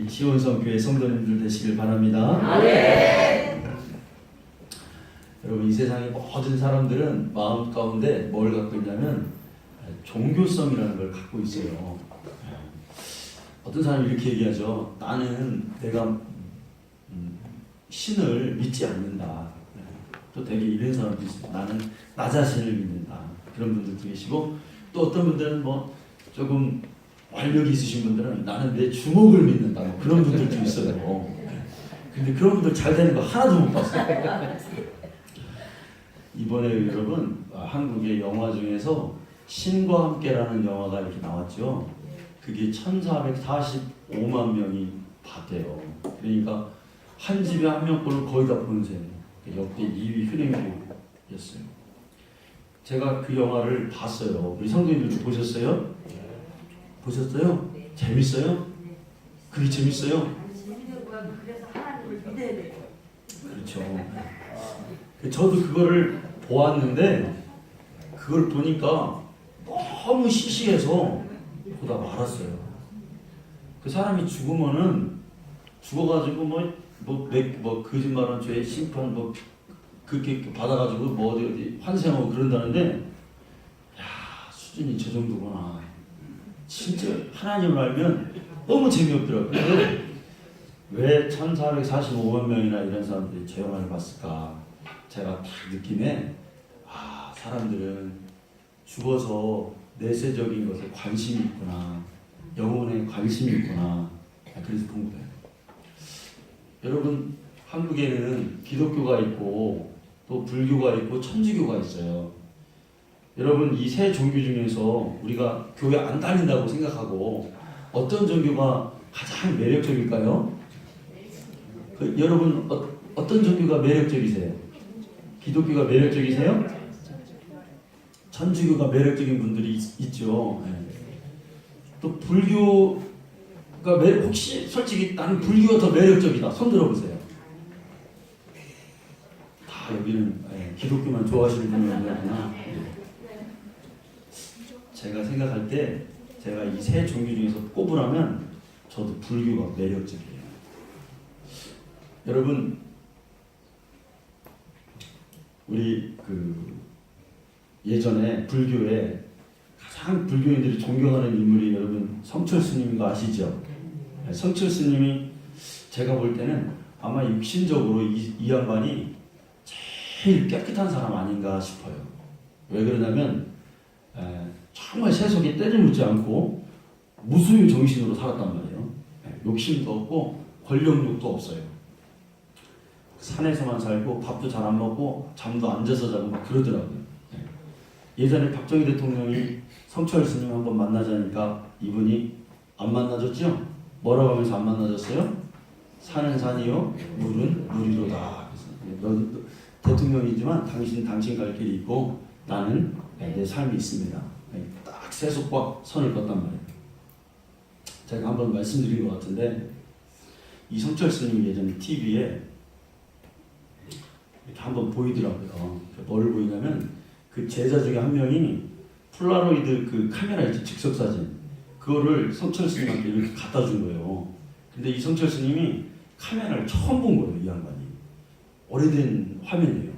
우리 지원성교회 성도님들 되시길 바랍니다. 아멘. 여러분, 이 세상의 모든 사람들은 마음 가운데 뭘 갖고 있냐면 종교성이라는 걸 갖고 있어요. 어떤 사람이 이렇게 얘기하죠. 나는 내가 신을 믿지 않는다. 또 되게 이런 사람도 있어요. 나는 나 자신을 믿는다. 그런 분들도 계시고, 또 어떤 분들은 뭐 조금 활력이 있으신 분들은 나는 내 주먹을 믿는다. 뭐 그런 분들도 있어요. 근데 그런 분들 잘 되는 거 하나도 못 봤어요. 이번에 여러분, 한국의 영화 중에서 신과 함께라는 영화가 이렇게 나왔죠. 그게 1445만 명이 봤대요. 그러니까 한 집에 한 명꼴을 거의 다 보는 셈이에요. 역대 2위 흥행주였어요. 제가 그 영화를 봤어요. 우리 성도님들도 보셨어요? 보셨어요? 재밌어요? 그게 재밌어요? 그래서 하나님을 믿어야 돼요. 그렇죠. 저도 그거를 보았는데 그걸 보니까 너무 시시해서 보다 말았어요. 그 사람이 죽으면은 죽어가지고 뭐 거짓말한 죄 심판 뭐 그렇게 받아가지고 뭐 어디 환생하고 그런다는데, 야, 수준이 저 정도구나. 진짜 하나님을 알면 너무 재미없더라고요. 근데 왜 1445만 명이나 이런 사람들이 저 영화를 봤을까? 제가 딱 느낌에, 사람들은 죽어서 내세적인 것에 관심이 있구나, 영혼에 관심이 있구나. 그래서 본 거예요. 여러분, 한국에는 기독교가 있고 또 불교가 있고 천주교가 있어요. 여러분, 이 세 종교 중에서 우리가 교회 안 다닌다고 생각하고 어떤 종교가 가장 매력적일까요? 여러분, 어떤 종교가 매력적이세요? 기독교가 매력적이세요? 천주교가 매력적인 분들이 있죠. 네. 또 불교가 혹시 솔직히 나는 불교가 더 매력적이다. 손 들어보세요. 다 여기는 기독교만 좋아하시는 분이구나. 제가 생각할 때 제가 이 세 종교 중에서 꼽으라면 저도 불교가 매력적이에요. 여러분, 우리 예전에 불교에 가장 불교인들이 존경하는 인물이 여러분 성철 스님인 거 아시죠? 성철 스님이 제가 볼 때는 아마 육신적으로 이 양반이 제일 깨끗한 사람 아닌가 싶어요. 왜 그러냐면 정말 세속에 때를 묻지 않고 무수유 정신으로 살았단 말이에요. 욕심도 없고 권력욕도 없어요. 산에서만 살고 밥도 잘 안 먹고 잠도 앉아서 자고 막 그러더라고요. 예전에 박정희 대통령이 성철 스님 한번 만나자니까 이분이 안 만나줬죠? 뭐라고 하면서 안 만나줬어요? 산은 산이요, 물은 물이로다. 그래서 너 대통령이지만 당신 갈 길이 있고 나는 내 삶이 있습니다. 딱 세속과 선을 껐단 말이에요. 제가 한번 말씀드린 것 같은데, 이 성철 스님이 예전에 TV에 이렇게 한번 보이더라고요. 뭘 보이냐면 그 제자 중에 한 명이 폴라로이드 그 카메라 있죠, 즉석사진, 그거를 성철 스님한테 이렇게 갖다 준 거예요. 근데 이 성철 스님이 카메라를 처음 본 거예요. 이 양반이 오래된 화면이에요.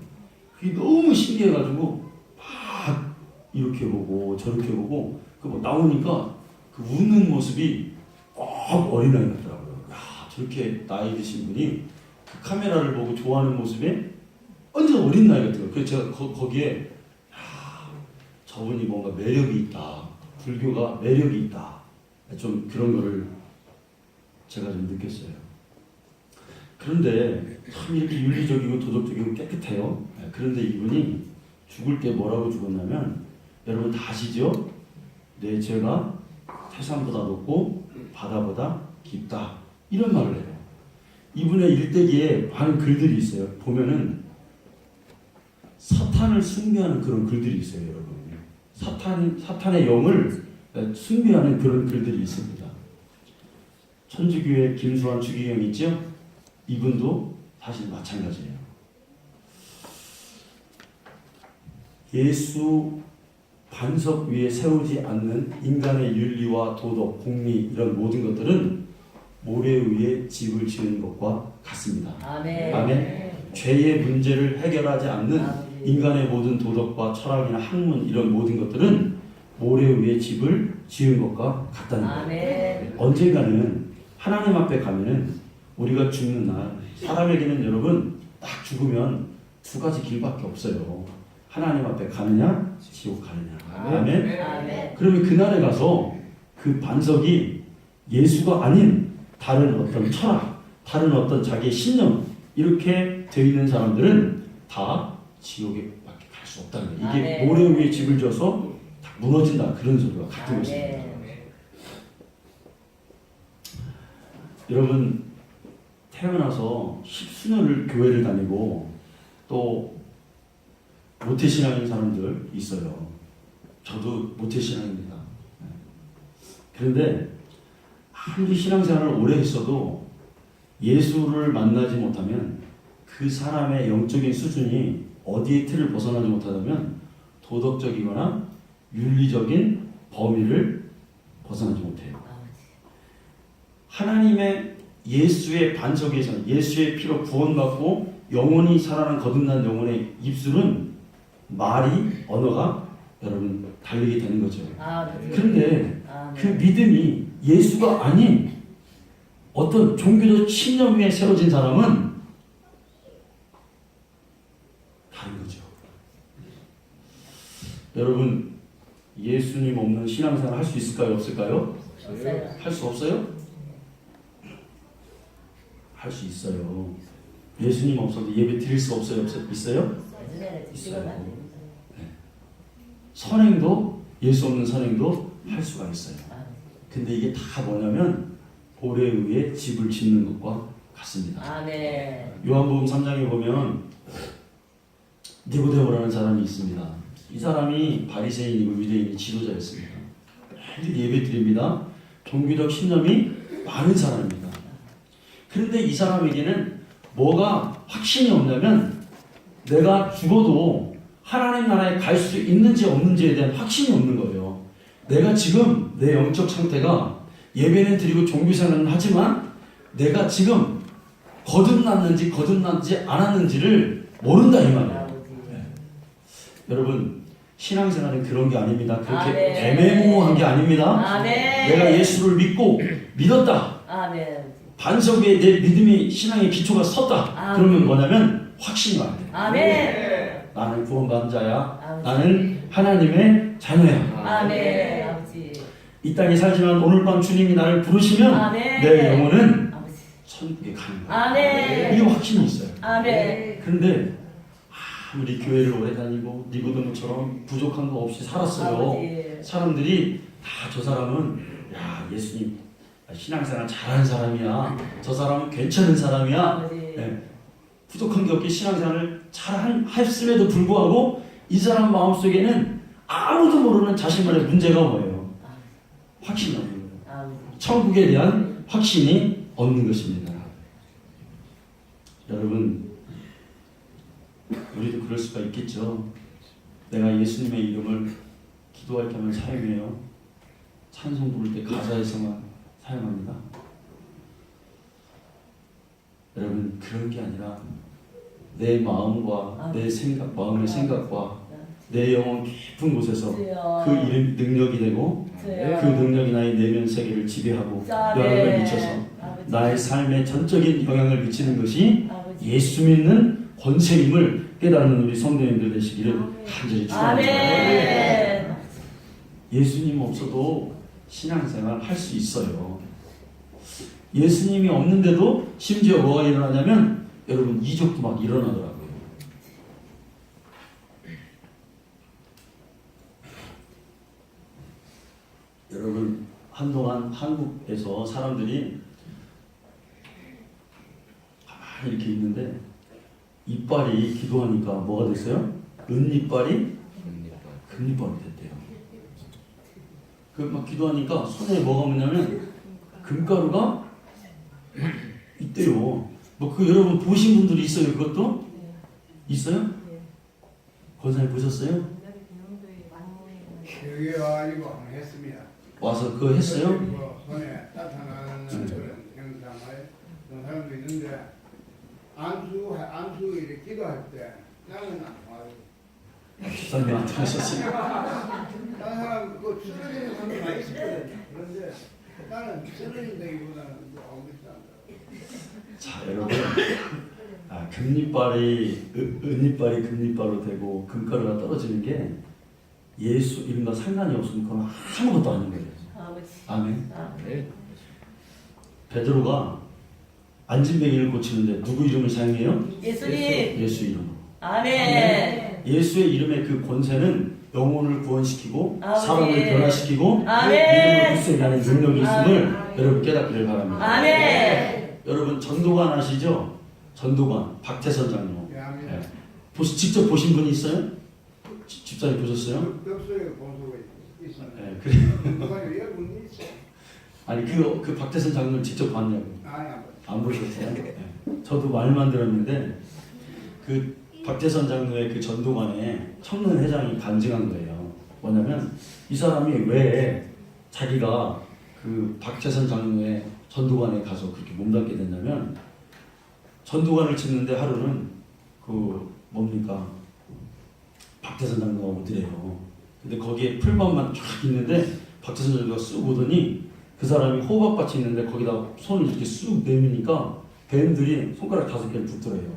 그게 너무 신기해가지고 막 이렇게 보고 저렇게 보고 뭐 나오니까 그 웃는 모습이 꼭 어린아이 같더라고요. 야, 저렇게 나이 드신 분이 그 카메라를 보고 좋아하는 모습에 완전 어린 나이 같아요. 그래서 제가 거기에 저분이 뭔가 매력이 있다. 불교가 매력이 있다. 좀 그런 거를 제가 좀 느꼈어요. 그런데 참 이렇게 윤리적이고 도덕적이고 깨끗해요. 그런데 이분이 죽을 때 뭐라고 죽었냐면, 여러분 다 아시죠? 내 죄가 태산보다 높고 바다보다 깊다. 이런 말을 해요. 이분의 일대기에 많은 글들이 있어요. 보면은 사탄을 숭배하는 그런 글들이 있어요, 여러분. 사탄의 영을 숭배하는 그런 글들이 있습니다. 천주교의 김수환 주기경 있죠? 이분도 사실 마찬가지예요. 예수 반석 위에 세우지 않는 인간의 윤리와 도덕, 공리 이런 모든 것들은 모래 위에 집을 지은 것과 같습니다. 아멘. 아멘. 죄의 문제를 해결하지 않는 인간의 모든 도덕과 철학이나 학문 이런 모든 것들은 모래 위에 집을 지은 것과 같다는 거예요. 아멘. 언젠가는 하나님 앞에 가면은 우리가 죽는 날 사람에게는 여러분 딱 죽으면 두 가지 길밖에 없어요. 하나님 앞에 가느냐 지옥 가느냐. 아멘. 아멘. 그러면 그날에 가서 그 반석이 예수가 아닌 다른 어떤 철학, 다른 어떤 자기의 신념 이렇게 되어 있는 사람들은 다 지옥에밖에 갈 수 없다는 거예요. 이게 아멘. 모래 위에 집을 져서 다 무너진다 그런 소리가 같은 것입니다. 여러분 태어나서 십수년을 교회를 다니고 또 모태신앙인 사람들 있어요. 저도 모태신앙입니다. 그런데 아무리 신앙생활을 오래 했어도 예수를 만나지 못하면 그 사람의 영적인 수준이 어디에 틀을 벗어나지 못하다면 도덕적이거나 윤리적인 범위를 벗어나지 못해요. 하나님의 예수의 반석에서 예수의 피로 구원받고 영원히 살아난 거듭난 영혼의 입술은 말이 언어가 여러분 달리게 되는 거죠. 그런데 그 믿음이 예수가 아닌 어떤 종교적 신념 위에 세워진 사람은 다른 거죠. 여러분 예수님 없는 신앙생활 할 수 있을까요? 없을까요? 할 수 없어요? 할 수 있어요. 예수님 없어도 예배 드릴 수 없어요? 있어요? 있어요. 선행도 예수 없는 선행도 할 수가 있어요. 근데 이게 다 뭐냐면 모래 위에 집을 짓는 것과 같습니다. 아멘. 요한복음 3장에 보면 니고데모라는 사람이 있습니다. 이 사람이 바리새인이고 유대인의 지도자였습니다. 매일 예배 드립니다. 종교적 신념이 많은 사람입니다. 그런데 이 사람에게는 뭐가 확신이 없냐면 내가 죽어도 하나님 나라에 갈 수 있는지 없는지에 대한 확신이 없는 거예요. 내가 지금 내 영적 상태가 예배는 드리고 종교생활은 하지만 내가 지금 거듭났는지 거듭났지 않았는지를 모른다 이 말이에요. 네. 여러분 신앙생활은 그런 게 아닙니다. 그렇게 애매모호한 게 아닙니다. 아멘. 내가 예수를 믿고 믿었다. 아멘. 반석 위에 내 믿음이 신앙의 기초가 섰다. 아멘. 그러면 뭐냐면 확신이 와야 돼요. 아멘. 나는 구원받은 자야. 아버지. 나는 하나님의 자녀야. 아멘. 아버지. 이 땅에 살지만 오늘 밤 주님이 나를 부르시면 아멘. 내 영혼은 아버지. 천국에 가는 거야. 아멘. 이게 확신이 있어요. 아멘. 그런데 아무리 교회를 오래 다니고 니고데모처럼 부족한 거 없이 살았어요. 아버지. 사람들이 다 저 사람은 야 예수님 신앙생활 잘하는 사람이야. 저 사람은 괜찮은 사람이야. 아버지. 네. 부족한 게 없게 신앙생활을 잘 했음에도 불구하고 이 사람 마음속에는 아무도 모르는 자신만의 문제가 뭐예요? 확신이 없는 거예요. 아버지. 천국에 대한 확신이 없는 것입니다. 여러분 우리도 그럴 수가 있겠죠. 내가 예수님의 이름을 기도할 때만 사용해요. 찬송 부를 때 가사에서만 사용합니다. 여러분 그런 게 아니라 내 마음과 내 생각, 마음의 생각과 내 영혼 깊은 곳에서 그 이름 능력이 되고 그 능력이 나의 내면 세계를 지배하고 영향을 미쳐서 나의 삶에 전적인 영향을 미치는 것이 예수 믿는 권세임을 깨닫는 우리 성도님들 되시기를 간절히 축원합니다. 예수님 없어도 신앙생활 할 수 있어요. 예수님이 없는데도 심지어 뭐가 일어나냐면 여러분 이적도 막 일어나더라고요. 여러분 한동안 한국에서 사람들이 가만히 이렇게 있는데 이빨이 기도하니까 뭐가 됐어요? 은이빨이 금이빨이 됐대요. 그 막 기도하니까 손에 뭐가 묻냐면 금가루가 있대요. 뭐 그 여러분 보신 분들이 있어요? 그것도? 있어요? 권사님 보셨어요? 교회 와가지고 한번 했습니다. 와서 그거 했어요? 손에 나타나는 그런 현상. 그런 사람도 있는데 안수 이렇게 기도할 때 나는 안 와요. 집사님한테 하셨어요. 다른 사람 그 쓰러지는 사람이 많이 있거든요. 그런데 나는 쓰러진다기보다는 아무것도 안 돼요. 자, 여러분, 금리빨이 은이빨이 금리빨로 되고 금가루가 떨어지는 게 예수 이름과 상관이 없으면 그건 아무것도 아닌 거예요. 아버지. 아멘. 아멘. 베드로가 안진뱅이를 고치는데 누구 이름을 사용해요? 예수님. 예수 이름. 아멘. 예수의 이름의 그 권세는 영혼을 구원시키고 아멘. 사람을 변화시키고 아멘. 믿음을 굳세하는 능력이 있음을 아멘. 여러분 깨닫기를 바랍니다. 아멘. 여러분 전도관 아시죠? 전도관 박태선 장로. 예, 아멘. 예. 직접 보신 분이 있어요? 집사님 보셨어요? 덕소에 본소가 있었는데 예, 그래. 누가 여러분이 있어요. 아니 그 박태선 장로를 직접 봤냐고. 아니 안 보셨어요? 예. 저도 말만 들었는데 그 박태선 장로의 그 전도관에 청년 회장이 간증한 거예요. 뭐냐면 이 사람이 왜 자기가 그 박태선 장로의 전도관에 가서 그렇게 몸담게 됐냐면 전도관을 짓는데 하루는 그 뭡니까 박태선 장로가 오더래요. 근데 거기에 풀밭만 쫙 있는데 박태선 장로가 쑥 오더니 그 사람이 호박밭이 있는데 거기다 손을 이렇게 쑥 내미니까 뱀들이 손가락 5개를 붙더래요.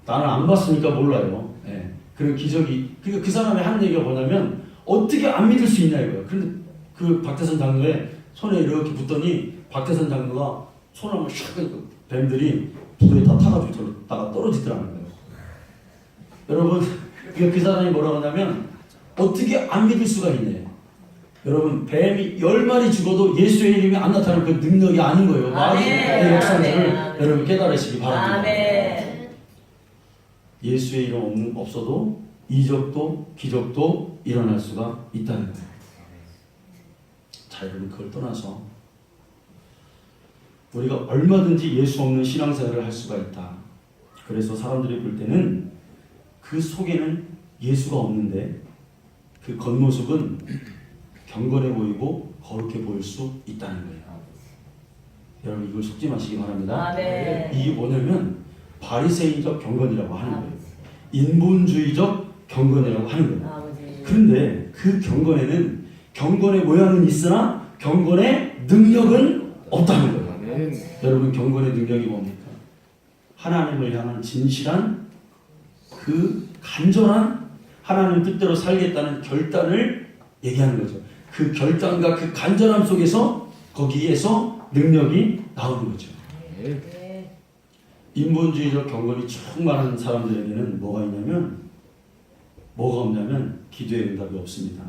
나는 안 봤으니까 몰라요. 예. 그런 기적이. 그러니까 그 사람의 하는 얘기가 뭐냐면 어떻게 안 믿을 수 있냐 이거야. 그런데 그 박태선 장로의 손에 이렇게 붙더니 박태선 장로가 손을 한번 샥 하니까 뱀들이 부도에 다 타가지고 저러다가 떨어지더라는 거예요. 여러분, 그 사람이 뭐라고 하냐면 어떻게 안 믿을 수가 있네. 여러분, 뱀이 10마리 죽어도 예수의 이름이 안 나타나는 그 능력이 아닌 거예요. 마귀의 역사를 여러분 깨달으시기 바랍니다. 아멘. 예수의 이름 없어도 이적도 기적도 일어날 수가 있다는 거예요. 자, 여러분 그걸 떠나서 우리가 얼마든지 예수 없는 신앙생활을 할 수가 있다. 그래서 사람들이 볼 때는 그 속에는 예수가 없는데 그 겉모습은 경건해 보이고 거룩해 보일 수 있다는 거예요. 여러분 이걸 속지 마시기 바랍니다. 아멘. 이게 뭐냐면 바리새인적 경건이라고 하는 거예요. 인본주의적 경건이라고 하는 거예요. 아버지. 그런데 그 경건에는 경건의 모양은 있으나 경건의 능력은 없다는 거예요. 여러분 경건의 능력이 뭡니까? 하나님을 향한 진실한 그 간절한 하나님 뜻대로 살겠다는 결단을 얘기하는 거죠. 그 결단과 그 간절함 속에서 거기에서 능력이 나오는 거죠. 네. 인본주의적 경건이 충만한 사람들에게는 뭐가 있냐면 뭐가 없냐면 기도의 응답이 없습니다.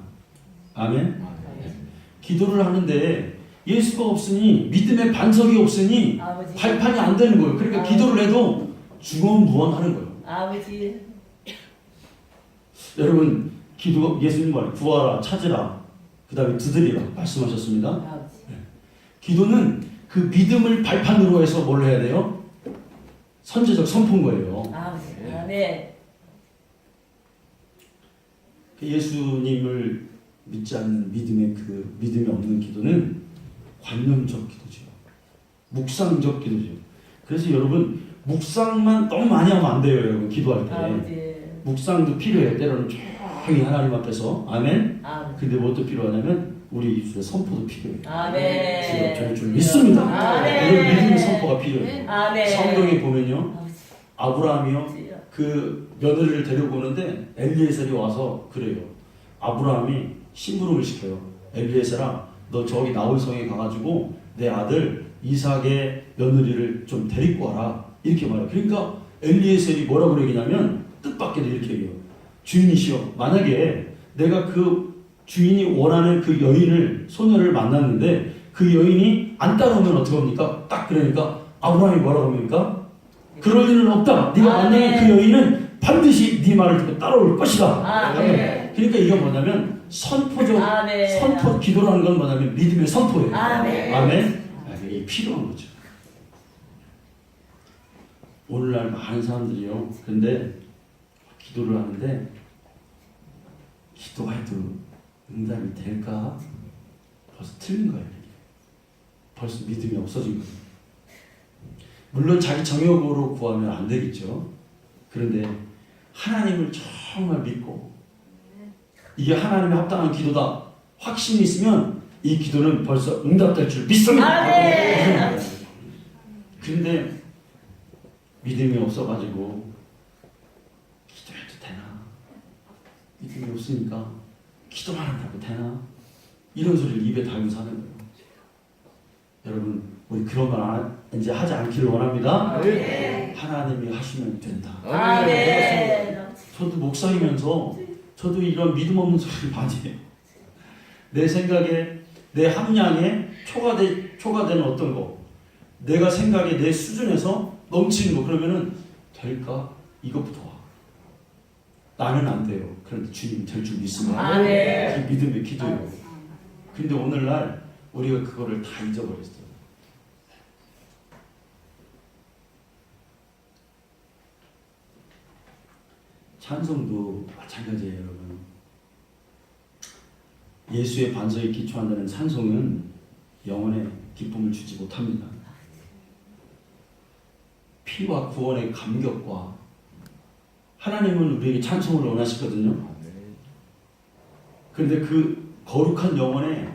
아멘? 기도를 하는데 예수가 없으니 믿음의 반석이 없으니 아버지. 발판이 안 되는 거예요. 그러니까 기도를 해도 중언부언하는 거예요. 아버지. 여러분 기도 예수님 말 구하라 찾으라 그 다음에 두드리라 말씀하셨습니다. 아버지. 기도는 그 믿음을 발판으로 해서 뭘 해야 돼요? 선제적 선포인 거예요. 아버지. 아멘. 예수님을 믿지 않는 믿음의 그 믿음이 없는 기도는 관념적 기도죠. 묵상적 기도죠. 그래서 여러분 묵상만 너무 많이 하면 안 돼요. 여러분 기도할 때. 아버지. 묵상도 필요해요. 때로는 조용히 하나님 앞에서 아멘. 아버지. 근데 뭣도 필요하냐면 우리 입술에 선포도 필요해요. 아멘. 주가 저를 줄 믿습니다. 아멘. 이런 믿음의 선포가 필요해요. 아멘. 성경에 보면요. 아버지. 아브라함이요. 그 며느리를 데리고 오는데 엘리에셀이 와서 그래요. 아브라함이 심부름을 시켜요. 엘리에셀아, 너 저기 나홀 성에 가가지고 내 아들 이삭의 며느리를 좀 데리고 와라. 이렇게 말해요. 그러니까 엘리에셀이 뭐라고 얘기냐면 뜻밖에도 이렇게 얘기해요. 주인이시여, 만약에 내가 그 주인이 원하는 그 여인을 소녀를 만났는데 그 여인이 안 따라오면 어떻게 합니까? 딱 그러니까 아브라함이 뭐라고 합니까? 그럴 일은 없다. 네가 만나는 그 여인은 반드시 네 말을 듣고 따라올 것이다. 아멘. 그러니까 이게 뭐냐면 선포적 아멘. 선포 기도라는 건 뭐냐면 믿음의 선포예요. 아멘. 아멘. 이게 필요한 거죠. 오늘날 많은 사람들이요. 근데 기도를 하는데 기도해도 응답이 될까? 벌써 틀린 거예요. 벌써 믿음이 없어진 거예요. 물론 자기 정욕으로 구하면 안 되겠죠. 그런데 하나님을 정말 믿고 이게 하나님의 합당한 기도다 확신이 있으면 이 기도는 벌써 응답될 줄 믿습니다. 아멘. 그런데 믿음이 없어가지고 기도해도 되나? 믿음이 없으니까 기도만 한다고 되나? 이런 소리를 입에 달고 사는 거예요. 여러분, 우리 그런 말 이제 하지 않기를 원합니다. 하나님이 하시면 된다. 아멘. 저도 목사이면서 저도 이런 믿음 없는 소리를 많이 해요. 내 생각에, 내 함량에 초과되는 어떤 거, 내가 생각에 내 수준에서 넘치는 거, 그러면은 될까? 이것부터 와. 나는 안 돼요. 그런데 주님 될 줄 믿습니다. 아멘. 그 믿음의 기도예요. 근데 오늘날 우리가 그거를 다 잊어버렸어요. 찬송도 마찬가지예요, 여러분. 예수의 반석에 기초한다는 찬송은 영혼에 기쁨을 주지 못합니다. 피와 구원의 감격과 하나님은 우리에게 찬송을 원하시거든요. 그런데 그 거룩한 영혼의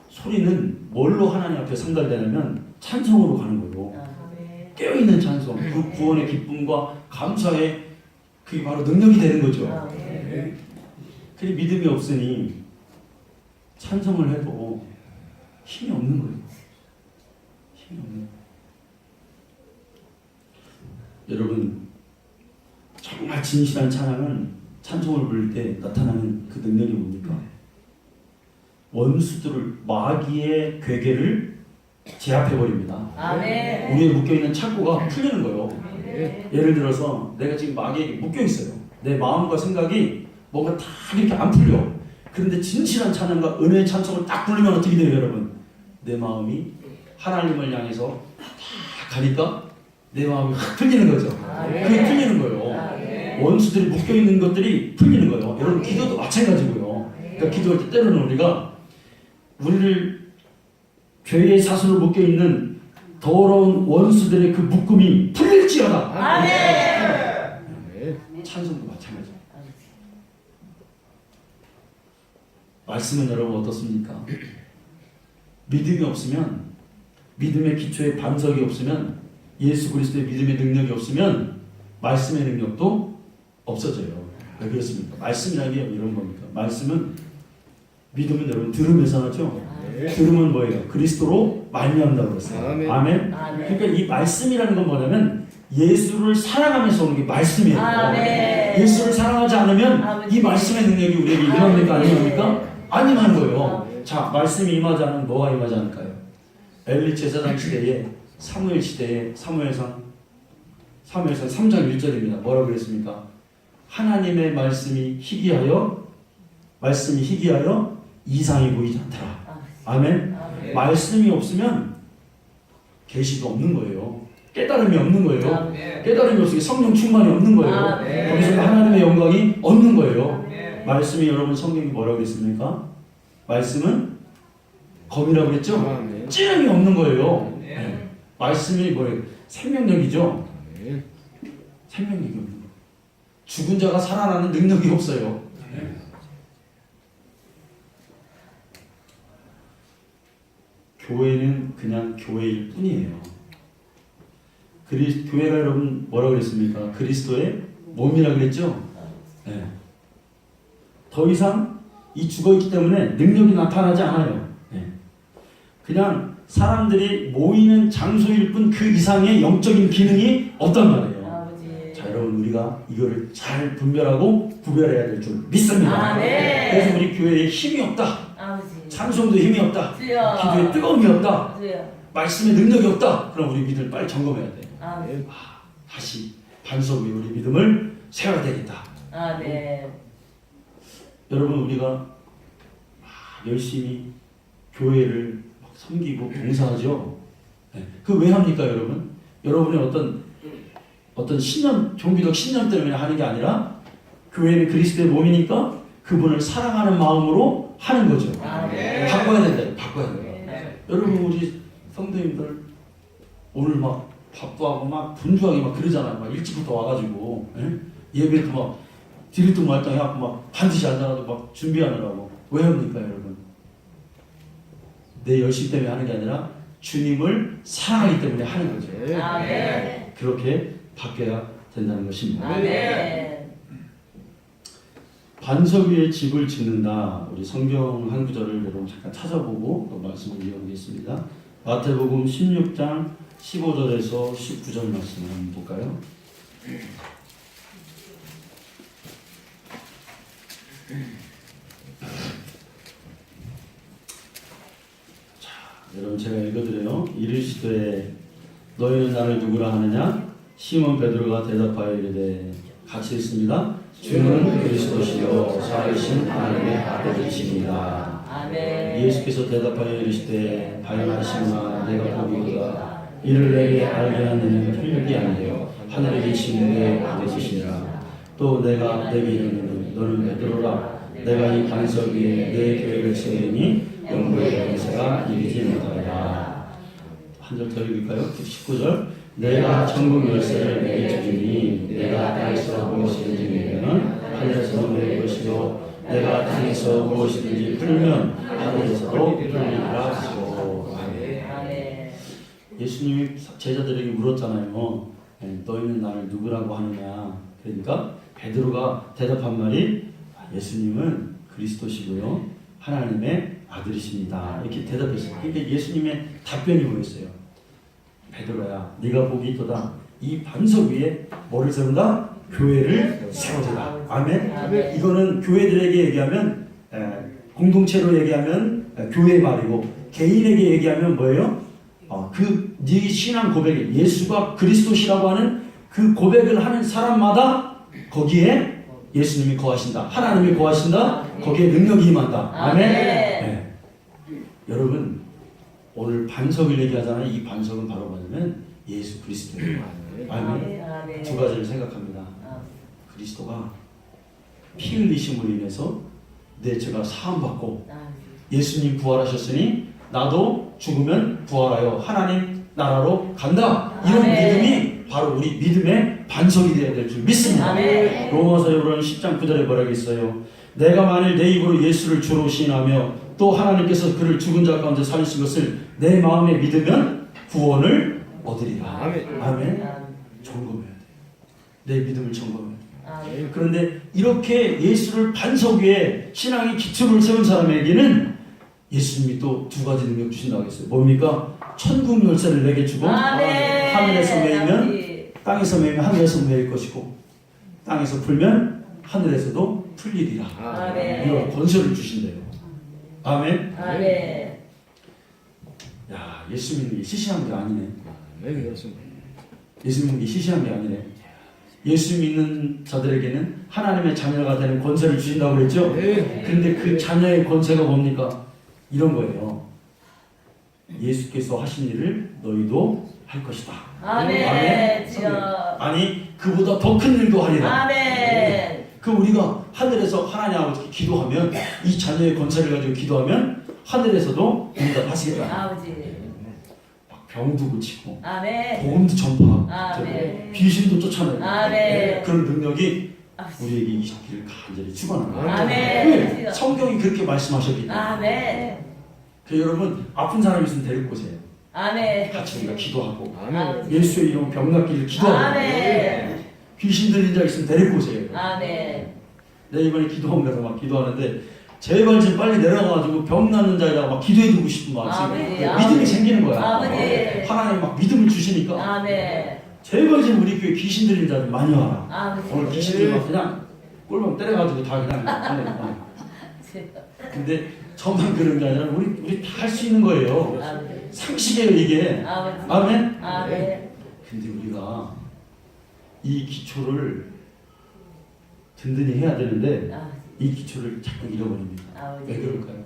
소리는 뭘로 하나님 앞에 상달되냐면 찬송으로 가는 거고, 깨어있는 찬송, 그 구원의 기쁨과 감사의 그게 바로 능력이 되는 거죠. 그리 믿음이 없으니 찬송을 해도 힘이 없는 거예요. 힘이 없는 거예요. 여러분, 정말 진실한 찬양은 찬송을 부를 때 나타나는 그 능력이 뭡니까? 원수들을, 마귀의 괴계를 제압해버립니다. 아멘. 우리에 묶여있는 착고가 풀리는 거예요. 예를 들어서 내가 지금 마귀에게 묶여있어요. 내 마음과 생각이 뭔가 다 이렇게 안 풀려. 그런데 진실한 찬양과 은혜의 찬송을 딱 부르면 어떻게 돼요, 여러분? 내 마음이 하나님을 향해서 다 가니까 내 마음이 확 풀리는 거죠. 그게 풀리는 거예요. 원수들이 묶여있는 것들이 풀리는 거예요. 여러분, 기도도 마찬가지고요. 그러니까 기도할 때 때로는 우리를 죄의 사슬로 묶여있는 더러운 원수들의 그 묶음이 풀릴지어다. 아멘. 찬송도 마찬가지. 말씀은 여러분 어떻습니까? 믿음이 없으면, 믿음의 기초에 반석이 없으면, 예수 그리스도의 믿음의 능력이 없으면 말씀의 능력도 없어져요. 왜 그렇습니까? 말씀이라는 게 이런 겁니까? 말씀은, 믿음은 여러분 들으면서 하죠. 들으면 뭐예요? 그리스도로 말미암는다고 그랬어요. 아멘. 그러니까 이 말씀이라는 건 뭐냐면 예수를 사랑하면서 오는 게 말씀이에요. 예수를 사랑하지 않으면 이 말씀의 능력이 우리에게 임합니까? 아닙니까? 안 임하는 거예요. 자, 말씀이 임하지 않으면 뭐가 임하지 않을까요? 엘리 제사장 시대에, 사무엘 시대에, 사무엘상 3장 1절입니다. 뭐라고 그랬습니까? 하나님의 말씀이 희귀하여 이상이 보이지 않더라. 아멘. 말씀이 없으면 계시도 없는 거예요. 깨달음이 없는 거예요. 깨달음이 없으면 성령 충만이 없는 거예요. 거기서 하나님의 영광이 없는 거예요. 말씀이, 여러분, 성경이 뭐라고 했습니까? 말씀은 검이라고 했죠? 찌름이 없는 거예요. 말씀이 뭐예요? 생명력이죠. 생명력이 없는 거예요. 죽은 자가 살아나는 능력이 없어요. 교회는 그냥 교회일 뿐이에요. 교회가 여러분 뭐라고 그랬습니까? 그리스도의 몸이라고 그랬죠? 네. 더 이상 이 죽어있기 때문에 능력이 나타나지 않아요. 네. 그냥 사람들이 모이는 장소일 뿐 그 이상의 영적인 기능이 없단 말이에요. 자, 여러분, 우리가 이거를 잘 분별하고 구별해야 될 줄 믿습니다. 그래서 우리 교회에 힘이 없다. 찬송도 힘이 없다. 기도에 뜨거움이 없다. 말씀에 능력이 없다. 그럼 우리 믿음을 빨리 점검해야 돼. 다시 반석 위에 우리 믿음을 세워야 되겠다. 여러분, 우리가 열심히 교회를 섬기고 봉사하죠. 그 왜 합니까, 여러분? 여러분의 어떤 신념, 종교적 신념 때문에 하는 게 아니라 교회는 그리스도의 몸이니까 그분을 사랑하는 마음으로 하는 거죠. 바꿔야 된다. 바꿔야 된다. 여러분, 우리 성도님들 오늘 막 밥도 하고 막 분주하게 막 그러잖아요. 막 일찍부터 와가지고 예배도 막 뒤리뚱말뚱 해갖고 막 반드시 앉아가지고 막 준비하느라고. 왜 합니까 여러분? 내 열심 때문에 하는 게 아니라 주님을 사랑하기 때문에 하는 거죠. 아멘. 그렇게 바뀌어야 된다는 것입니다. 아멘. 반석 위에 집을 짓는다. 우리 성경 한 구절을 여러분 잠깐 찾아보고 또 말씀을 이어보겠습니다. 마태복음 16장 15절에서 19절 말씀을 한번 볼까요? 자, 여러분 제가 읽어드려요. 이르시되 너희는 나를 누구라 하느냐? 시몬 베드로가 대답하여 이르되 같이 읽습니다. 주는 그리스도시요 살아계신 하나님의 아들이십니다. 아멘. 예수께서 대답하여 이르시되 바요나시나 내가 보기보다 이를 내게 알게 하는 틀림이 아니요 하늘에 계신 내 아버지시니라. 또 내가 내게 이르노니 너는 베드로라. 내가 이 반석 위에 내 교회를 세우리니 영광의 권세가 이르지 못하리라. 한 절 더 읽을까요? 19절. 내가 천국 열쇠를 내게 주리니 내가 땅에서 무엇이든지 내면 하늘에서 내릴 것이요 내가 땅에서 무엇이든지 풀면 하늘에서도 풀리리라 하시고. 아멘. 예수님이 제자들에게 물었잖아요. 너희는 나를 누구라고 하느냐. 그러니까 베드로가 대답한 말이 예수님은 그리스도시고요 하나님의 아들이십니다. 이렇게 대답했어요. 그러니까 예수님의 답변이 뭐였어요? 베드로야, 네가 복이 있도다. 이 반석 위에 뭐를 세운다? 교회를 세우리라. 아멘. 아멘. 이거는 교회들에게 얘기하면 공동체로 얘기하면 교회 말이고 개인에게 얘기하면 뭐예요? 네 신앙 고백이 예수가 그리스도시라고 하는 그 고백을 하는 사람마다 거기에 예수님이 거하신다. 하나님이 거하신다. 거기에 능력이 임한다. 아멘. 네. 여러분 오늘 반석을 얘기하잖아요. 이 반석은 바로 뭐냐면 예수 그리스도예요. 아멘. 아멘. 두 가지를 생각합니다. 그리스도가 피 흘리심으로 인해서 내 죄가 사함받고 예수님 부활하셨으니 나도 죽으면 부활하여 하나님 나라로 간다. 이런 아멘. 믿음이 바로 우리 믿음의 반석이 되어야 될 줄 믿습니다. 아멘. 로마서 10장 9절에 뭐라고 있어요? 내가 만일 내 입으로 예수를 주로 시인하며 또 하나님께서 그를 죽은 자 가운데 살리신 것을 내 마음에 믿으면 구원을 얻으리라. 아멘. 아멘. 점검해야 돼. 내 믿음을 점검해야 돼. 아멘. 그런데 이렇게 예수를 반석 위에 신앙의 기초를 세운 사람에게는 예수님이 또 두 가지 능력 주신다고 했어요. 뭡니까? 천국 열쇠를 내게 주고 아멘. 하늘에서 매이면 아멘. 땅에서 매이면 하늘에서 매일 것이고 땅에서 풀면 하늘에서도 풀리리라. 아멘. 이런 권세를 주신대요. 아멘. 아멘. 야, 예수 믿는 게 시시한 게 아니네. 네, 그렇습니다. 예수 믿는 게 시시한 게 아니네. 예수 믿는 자들에게는 하나님의 자녀가 되는 권세를 주신다고 그랬죠? 네. 그런데 그 자녀의 권세가 뭡니까? 이런 거예요. 예수께서 하신 일을 너희도 할 것이다. 아멘. 주여. 아니, 그보다 더 큰 일도 하리라. 아멘. 그 우리가 하늘에서 하나님 아버지께 기도하면 이 자녀의 권세를 가지고 기도하면 하늘에서도 응답하시겠다. 아버지. 막 병도 고치고 아멘. 복음도 전파하고 아멘. 귀신도 쫓아내고 아멘. 그런 능력이 아버지. 우리에게 있기를 간절히 축원합니다. 아멘. 왜? 성경이 그렇게 말씀하셨기 때문에. 아멘. 그 여러분 아픈 사람 있으면 데리고 오세요. 아멘. 같이 우리가 기도하고 아멘. 예수의 이름 병 낫기를 기도하고 아멘. 귀신 들린 자 있으면 데리고 오세요. 아멘. 내가 이번에 기도원 가서 막 기도하는데 제발 좀 빨리 내려가가지고 병 낫는 자에다가 막 기도해주고 싶은 마음이 아버지, 믿음이 생기는 거야. 아버지. 하나님 막 믿음을 주시니까 아멘. 제발 좀 우리 교회 귀신 들린 자들 많이 와라. 아버지. 오늘 귀신들 막 그냥 꼴방 때려가지고 다 그냥 하네. 근데 저만 그런 게 아니라 우리 다 할 수 있는 거예요. 아버지. 상식이에요 이게. 아버지. 아멘. 아멘. 근데 우리가 이 기초를 든든히 해야 되는데 아버지. 이 기초를 자꾸 잃어버립니다. 아버지. 왜 그럴까요?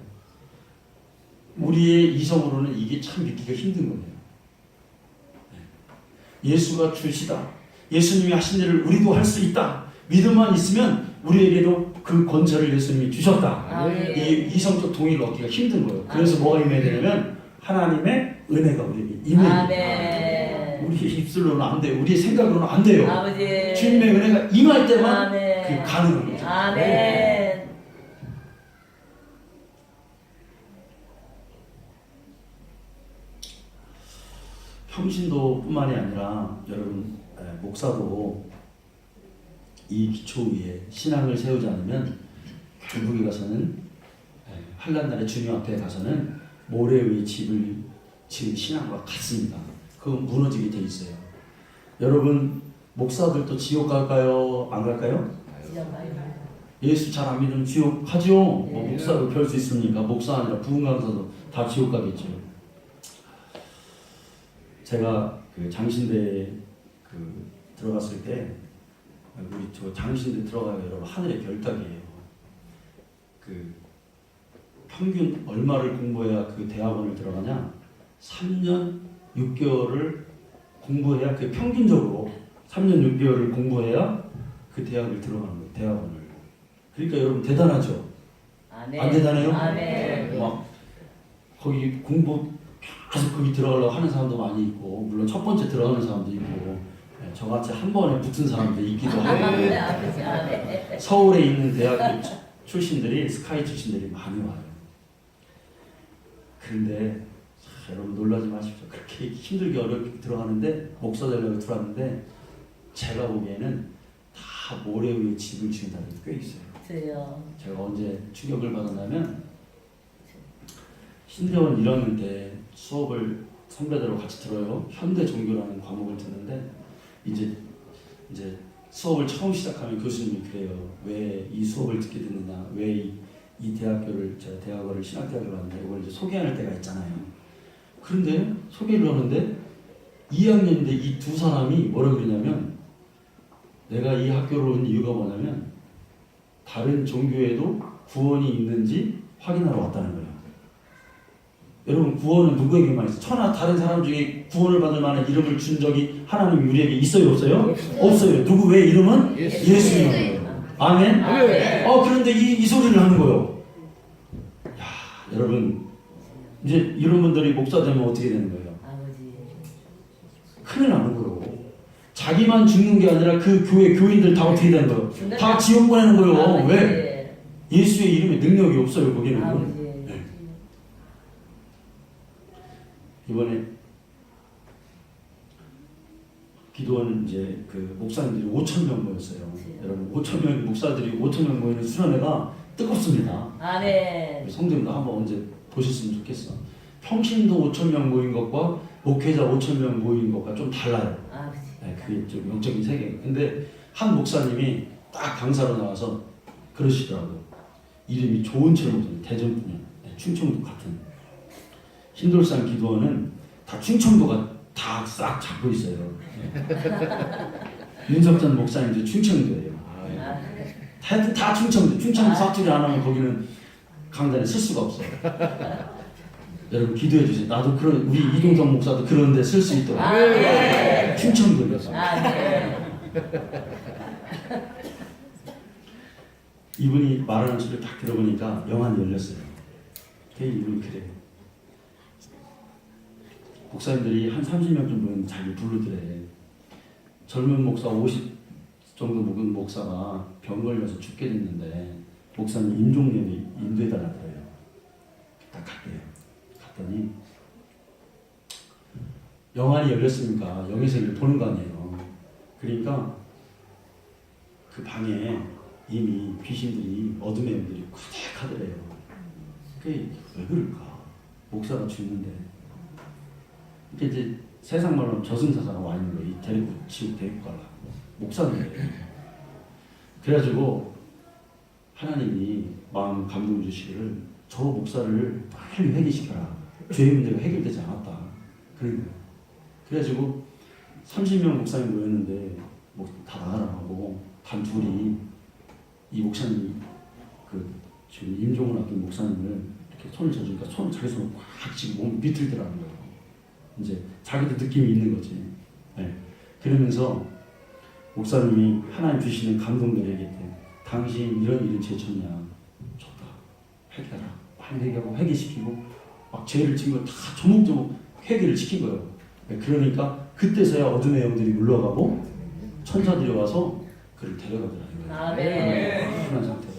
우리의 이성으로는 이게 참 믿기가 힘든 거예요. 예수가 주시다. 예수님이 하신 일을 우리도 할 수 있다. 믿음만 있으면 우리에게도 그 권세를 예수님이 주셨다. 아멘. 이 이성적 동의를 얻기가 힘든 거예요. 그래서 뭐가 임해야 되냐면 하나님의 은혜가 우리에게 임해요. 아멘. 우리 입술로는 안 돼요. 우리 생각으로는 안 돼요. 아버지. 주님의 은혜가 임할 때만 아멘. 그 가능한 거죠. 아멘. 평신도뿐만이 아니라 여러분 목사도 이 기초 위에 신앙을 세우지 않으면 결국에 가서는 환난날의 주님 앞에 가서는 모래 위에 집을 지은 신앙과 같습니다. 그건 무너지게 돼 있어요. 여러분 목사들도 지옥 갈까요? 안 갈까요? 예수 잘 안 믿으면 지옥 가죠. 뭐 목사도 별 수 있습니까? 목사 아니라 부흥 강사도 다 지옥 가겠죠. 제가 그 장신대에 들어갔을 때 우리 저 장신대 들어가면 여러분 하늘의 별따기예요. 그 평균 얼마를 공부해야 그 대학원을 들어가냐? 3년 6개월을 공부해야 그 평균적으로 3년 6개월을 공부해야 그 대학을 들어가는 거예요. 대학원을. 그러니까 여러분 대단하죠. 아멘. 안 대단해요? 아멘. 막 거기 공부 계속 거기 들어가려고 하는 사람도 많이 있고 물론 첫 번째 들어가는 사람도 있고 저같이 한 번에 붙은 사람도 있기도 하고 아버지. 아멘. 서울에 있는 대학 출신들이 스카이 출신들이 많이 와요. 그런데 여러분 놀라지 마십시오. 그렇게 힘들게 어렵게 들어가는데 목사 되려고 들어왔는데 제가 보기에는 다 모래 위에 집을 지은 사람이 꽤 있어요. 저요. 제가 언제 충격을 받았냐면 신대원 1학년 때 수업을 선배들하고 같이 들어요. 현대 종교라는 과목을 듣는데 이제 수업을 처음 시작하면 교수님이 그래요. 왜 이 수업을 듣게 됐느냐, 왜 이 대학교를 제가 대학원을 신학대학을 왔는데 이걸 이제 소개할 때가 있잖아요. 그런데 소개를 하는데 2학년인데 이 두 사람이 뭐라 그러냐면 내가 이 학교로 온 이유가 뭐냐면 다른 종교에도 구원이 있는지 확인하러 왔다는 거예요. 여러분 구원은 누구에게만 있어요? 천하 다른 사람 중에 구원을 받을 만한 이름을 준 적이 하나님 우리에게 있어요? 없어요? 없어요. 누구 왜 이름은? 예수님이에요. 아멘? 아멘. 그런데 이 소리를 하는 거예요. 야, 여러분 이제 이런 분들이 목사 되면 어떻게 되는 거예요? 아버지. 큰일 나는 거예요. 자기만 죽는 게 아니라 그 교회 교인들 다 어떻게 되는 거예요? 다 지옥 보내는 거예요. 아버지. 왜? 예수의 이름에 능력이 없어요. 거기는. 아버지. 네. 이번에 기도원 이제 그 목사님들이 5,000명 모였어요. 여러분 5,000명 목사들이 5,000명 모이는 수련회가 뜨겁습니다. 아멘. 성도님도 한번 언제 보셨으면 좋겠어. 평신도 5,000명 모인 것과 목회자 5,000명 모인 것과 좀 달라요. 아버지. 네, 그게 좀 영적인 세계. 근데 한 목사님이 딱 강사로 나와서 그러시더라고요. 이름이 좋은 철목사님, 대전분이요. 네, 충청도 같은. 흰돌산 기도원은 다 충청도가 다 싹 잡고 있어요. 네. 윤석전 목사님도 충청도예요. 하여튼 다 충청도. 충청도 사투리 안 하면 거기는 강단에 쓸 수가 없어요. 여러분 기도해 주세요. 나도 그런 우리 이동성 목사도 그런데 쓸 수 있도록. 충청도에서. 이분이 말하는 소리를 딱 들어보니까 영안이 열렸어요. 이분이 그래요. 목사님들이 한 30명 정도는 자기 부르더래. 젊은 목사 50 정도 묵은 목사가 병 걸려서 죽게 됐는데 목사님 임종례를 인도해달라 그래요. 딱 갔대요. 갔더니 영안이 열렸으니까 영의 세계를 보는 거 아니에요. 그러니까 그 방에 이미 귀신들이 어둠의 영들이 가득하더래요. 그게 왜 그럴까? 목사가 죽는데 이제 세상 말로 저승사자가 와 있는 거예요. 데리고 지옥 데리고 가려고. 목사인데. 그래가지고 하나님이 마음 감동 주시기를 저 목사를 빨리 회개시켜라. 죄의 문제가 해결되지 않았다. 그런 거예요. 그래가지고 30명 목사님 모였는데 뭐 다 나가라고 하고 단 둘이 이 목사님이 그 지금 임종을 아낀 목사님을 이렇게 손을 져주니까 자기 손을 꽉 쥐고 몸 비틀더라는 거예요. 이제 자기도 느낌이 있는 거지. 네. 그러면서 목사님이 하나님 주시는 감동들을 얘기했대. 당신 이런 일을 제쳤냐? 좋다. 회개하라. 빨리 회개하고 회개시키고 막 죄를 진 거 다 조목조목 회개를 시킨 거예요. 그러니까 그때서야 어둠의 영들이 물러가고 천사들이 와서 그를 데려가더라고요. 아멘. 순한 상태로.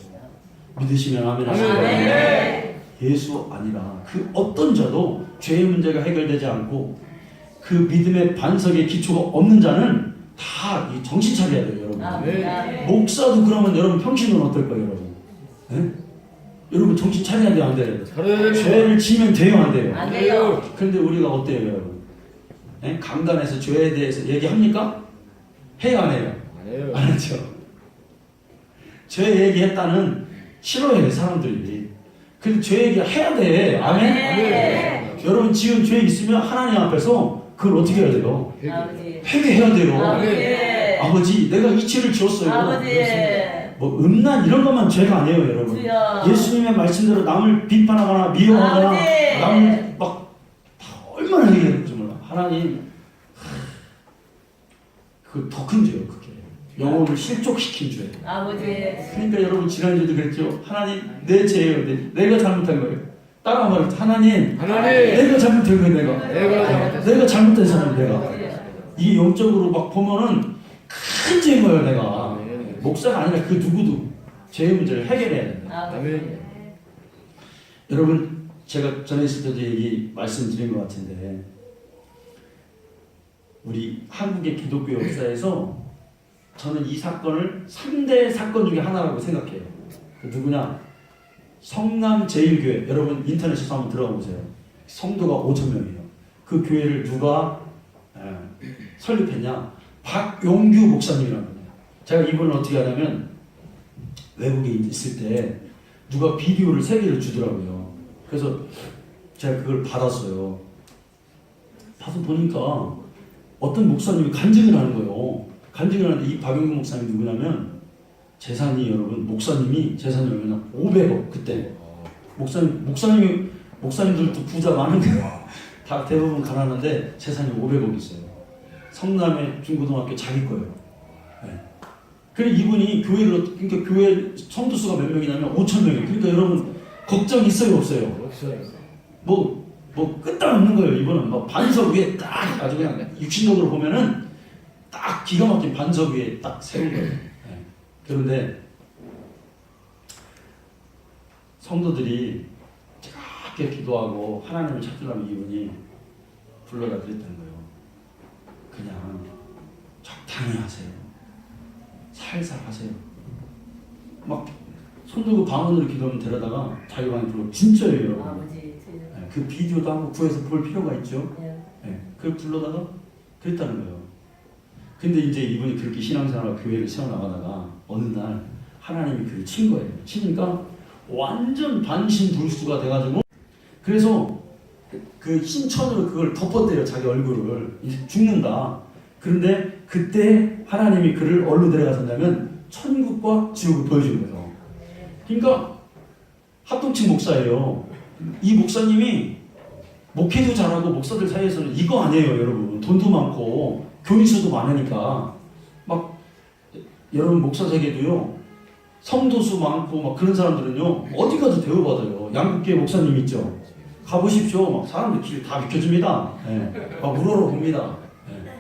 믿으시면 아멘 하시고 아멘. 예수 아니라 그 어떤 자도 죄의 문제가 해결되지 않고 그 믿음의 반석의 기초가 없는 자는 다 이 정신 차려야 돼요, 여러분. 아멘. 목사도 그러면 여러분 평신은 어떨 거예요, 여러분? 예? 여러분 정신 차려야 돼요, 안 돼요? 죄를 지면 돼요, 안 돼요? 안 돼요. 그런데 우리가 어때요, 여러분? 예? 강단에서 죄에 대해서 얘기합니까? 해요, 안 해요? 안 하죠. 죄 얘기했다는 싫어해요, 사람들이. 근데 죄 얘기 해야 돼. 아멘? 아멘. 여러분 지은 죄 있으면 하나님 앞에서 그걸 어떻게 해야 돼요? 아버지. 회개해야 돼요. 아버지. 아버지, 내가 이 죄를 지었어요. 아버지. 뭐 음란 이런 것만 죄가 아니에요, 여러분. 주여. 예수님의 말씀대로 남을 비판하거나 미워하거나 아버지. 남을 막 얼마나 얘기하는지 몰라. 하나님 그 더 큰 죄예요, 그게. 영혼을 실족시킨 죄. 아버지. 그러니까 여러분 지난주에도 그랬죠. 하나님 내 죄예요. 내가 잘못한 거예요. 따라 말해 하나님 내가 잘못한 거예요. 내가 잘못된 사람이 내가. 이 영적으로 막 보면은 큰 죄인 거예요, 내가. 목사가 아니라 그 누구도 죄의 문제를 해결해야 된다. 아멘. 여러분 제가 전에 있을 때도 얘기 말씀드린 것 같은데 우리 한국의 기독교 역사에서 저는 이 사건을 3대 사건 중에 하나라고 생각해요. 그 누구냐? 성남 제일교회. 여러분 인터넷에서 한번 들어가 보세요. 성도가 5,000명이에요. 그 교회를 누가 설립했냐? 박용규 목사님이라는 분이에요. 제가 이분을 어떻게 하냐면 외국에 있을 때 누가 비디오를 3개를 주더라고요. 그래서 제가 그걸 받았어요. 봐서 보니까 어떤 목사님이 간증을 하는 거예요. 간증을 하는데 이 박용규 목사님이 누구냐면 재산이 여러분 목사님이 재산이 얼마나 500억 그때 목사님들도 부자 많은 거예요. 다 대부분 가난한데 재산이 500억 있어요. 성남의 중고등학교 자기 거예요. 네. 그리고 이분이 교회를 그러니까 교회 성도 수가 몇 명이냐면 5,000명이에요. 그러니까 여러분 걱정 있어요, 없어요? 뭐 끝장없는 거예요. 이분은 뭐 반석 위에 딱 아주 그냥 육신적으로 보면은 딱 기가 막힌 반석 위에 딱 세운 거예요. 네. 그런데 성도들이 작게 기도하고 하나님을 찾으려면 이분이 불러다 그랬다는 거예요. 그냥 적당히 하세요. 살살 하세요. 막 손들고 방언으로 기도하면 데려다가 자기 방에 불러. 진짜예요, 여러분. 아버지. 주여. 네, 그 비디오도 한번 구해서 볼 필요가 있죠. 예. 네, 그걸 불러다가 그랬다는 거예요. 근데 이제 이분이 그렇게 신앙생활과 교회를 세워나가다가 어느 날 하나님이 그를 친 거예요. 치니까 완전 반신불수가 돼가지고 그래서 그 흰천으로 그걸 덮었대요. 자기 얼굴을. 이제 죽는다. 그런데 그때 하나님이 그를 어디로 데려가셨냐면 천국과 지옥을 보여준 거예요. 그러니까 합동층 목사예요. 이 목사님이 목회도 잘하고 목사들 사이에서는 이거 아니에요, 여러분. 돈도 많고 교인수도 많으니까 막 여러분 목사 세계도요 성도수 많고 막 그런 사람들은요 어디 가도 대우받아요. 양국교회 목사님 있죠. 가보십시오. 막 사람들 길 다 비켜줍니다. 네. 막 우러러 봅니다. 네.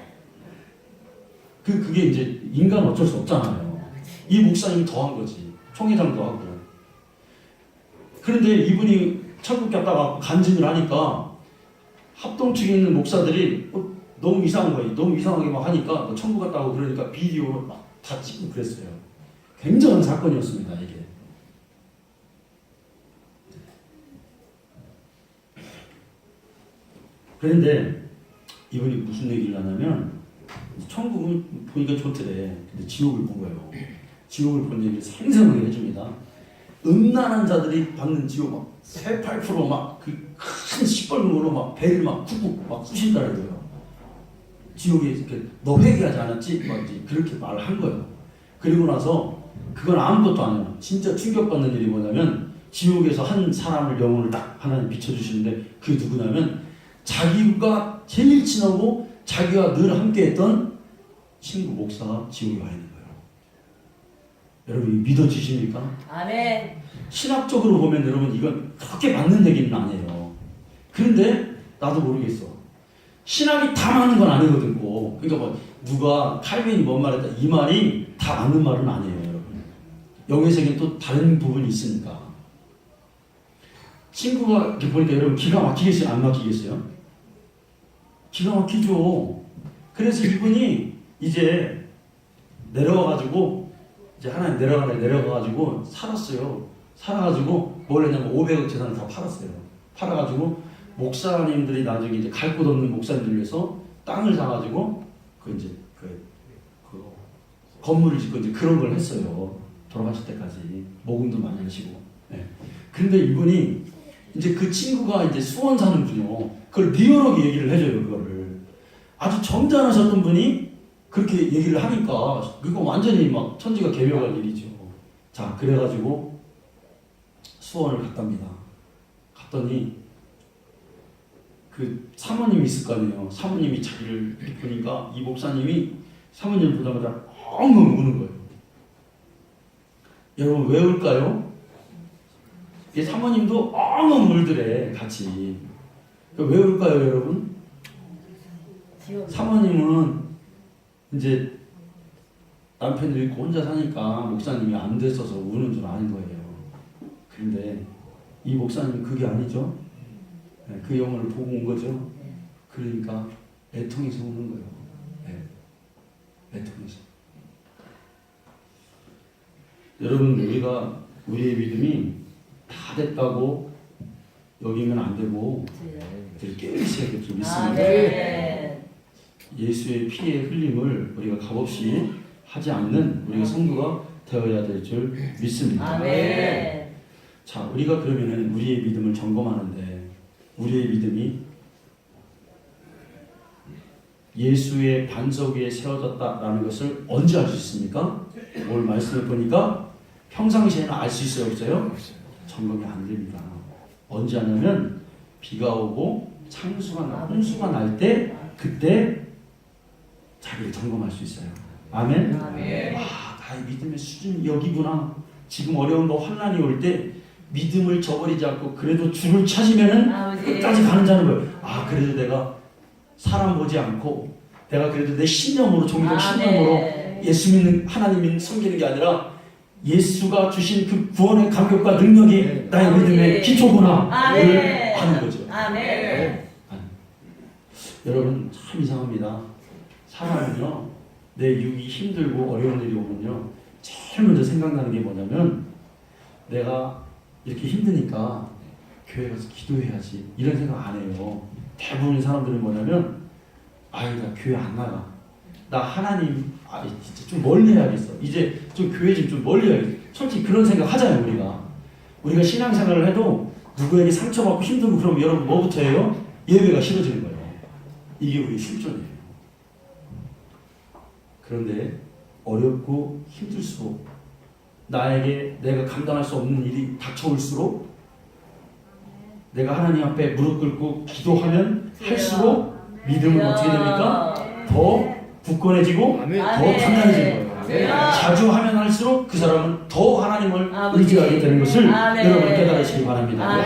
그게 이제 인간 어쩔 수 없잖아요. 이 목사님이 더한 거지. 총회장도 하고. 그런데 이분이 천국 갔다가 간증을 하니까 합동측에 있는 목사들이 너무 이상한 거예요. 너무 이상하게 막 하니까 천국 갔다 오고 그러니까 비디오를 막 다 찍고 그랬어요. 굉장한 사건이었습니다, 이게. 그런데 이분이 무슨 얘기를 하냐면 천국을 보니까 좋더래. 근데 지옥을 본 거예요. 지옥을 본 얘기를 생생하게 해줍니다. 음란한 자들이 받는 지옥 막 8% 막 그 큰 시뻘건 걸로 막 배를 막 쿡쿡 막 쑤신다는 거예요. 지옥에 이렇게 너 회개하지 않았지? 막 이제 그렇게 말을 한 거예요. 그리고 나서 그건 아무것도 아니에요. 진짜 충격받는 일이 뭐냐면 지옥에서 한 사람을 영혼을 딱 하나님 비춰주시는데 그게 누구냐면 자기가 제일 친하고 자기와 늘 함께했던 친구 목사가 지옥에 와 있는 거예요. 여러분 믿어지십니까? 아멘. 신학적으로 보면 여러분 이건 그렇게 맞는 얘기는 아니에요. 그런데 나도 모르겠어. 신학이 다 맞는 건 아니거든. 그러니까 뭐 누가 칼빈이 뭔 말했다 이 말이 다 맞는 말은 아니에요, 여러분. 영의 세계는 또 다른 부분이 있으니까. 친구가 이렇게 보니까 여러분 기가 막히겠어요? 안 막히겠어요? 기가 막히죠. 그래서 이분이 이제 내려와가지고 이제 하나님 내려가가지고 살았어요. 살아가지고 뭘 했냐면 500억 재산을 다 팔았어요. 팔아가지고 목사님들이 나중에 이제 갈 곳 없는 목사님들 위해서 땅을 사가지고 그 이제 그 건물을 짓고 이제 그런 걸 했어요. 돌아가실 때까지 모금도 많이 하시고. 네. 근데 이분이 이제 그 친구가 이제 수원 사는 분이요. 그걸 리얼하게 얘기를 해줘요. 그거를 아주 점잖으셨던 분이 그렇게 얘기를 하니까 이거 완전히 막 천지가 개벽할 일이죠. 자, 그래가지고 수원을 갔답니다. 갔더니 그 사모님이 있을 거 아니에요. 사모님이 자기를 이렇게 보니까 이 목사님이 사모님을 보자마자 엉엉 우는 거예요. 여러분 왜 울까요? 이 사모님도 엉엉 울더래 같이. 왜 울까요, 여러분? 사모님은 이제 남편을 잃고 혼자 사니까 목사님이 안 됐어서 우는 줄 아는 거예요. 근데 이 목사님은 그게 아니죠. 그 영혼을 보고 온 거죠. 그러니까 애통해서 우는 거예요. 애통해서. 여러분 우리의 믿음이 다 됐다고 여기면 안 되고 깨어있어야 될 줄 믿습니다. 예수의 피의 흘림을 우리가 값없이 하지 않는 우리가 성도가 되어야 될 줄 믿습니다. 자, 우리가 그러면은 우리의 믿음을 점검하는데 우리의 믿음이 예수의 반석 위에 세워졌다라는 것을 언제 알 수 있습니까? 오늘 말씀을 보니까 평상시에는 알 수 있어요, 없어요? 점검이 안 됩니다. 언제 하냐면 비가 오고 홍수가 날 때 그때 자기를 점검할 수 있어요. 아멘? 나의 믿음의 수준이 여기구나. 지금 어려운 거 환난이 올 때 믿음을 저버리지 않고 그래도 주를 찾으면은 끝까지 가는 자는 거예요. 그래도 내가 사람 보지 않고 내가 그래도 내 신념으로 종교적 신념으로 예수 믿는 하나님 섬기는 게 아니라 예수가 주신 그 구원의 감격과 능력이 나의 믿음의 기초구나 를 아는 거죠. 여러분 참 이상합니다. 사람은요 내 육이 힘들고 어려운 일이 오면요 제일 먼저 생각나는 게 뭐냐면 내가 이렇게 힘드니까 교회 가서 기도해야지 이런 생각 안 해요. 대부분의 사람들은 뭐냐면 나 교회 안 나가. 나 하나님 진짜 좀 멀리 해야겠어. 이제 좀 교회 좀 멀리 해야겠어. 솔직히 그런 생각 하잖아요. 우리가 신앙생활을 해도 누구에게 상처받고 힘들고 그러면 여러분 뭐부터 해요? 예배가 싫어지는 거예요. 이게 우리 실존이에요. 그런데 어렵고 힘들수록 나에게 내가 감당할 수 없는 일이 닥쳐올수록 내가 하나님 앞에 무릎 꿇고 기도하면 할수록 믿음은 어떻게 됩니까? 더 굳건해지고 더 단단해지는 거예요. 자주 하면 할수록 그 사람은 더 하나님을 의지하게 되는 것을 여러분 깨달으시기 바랍니다.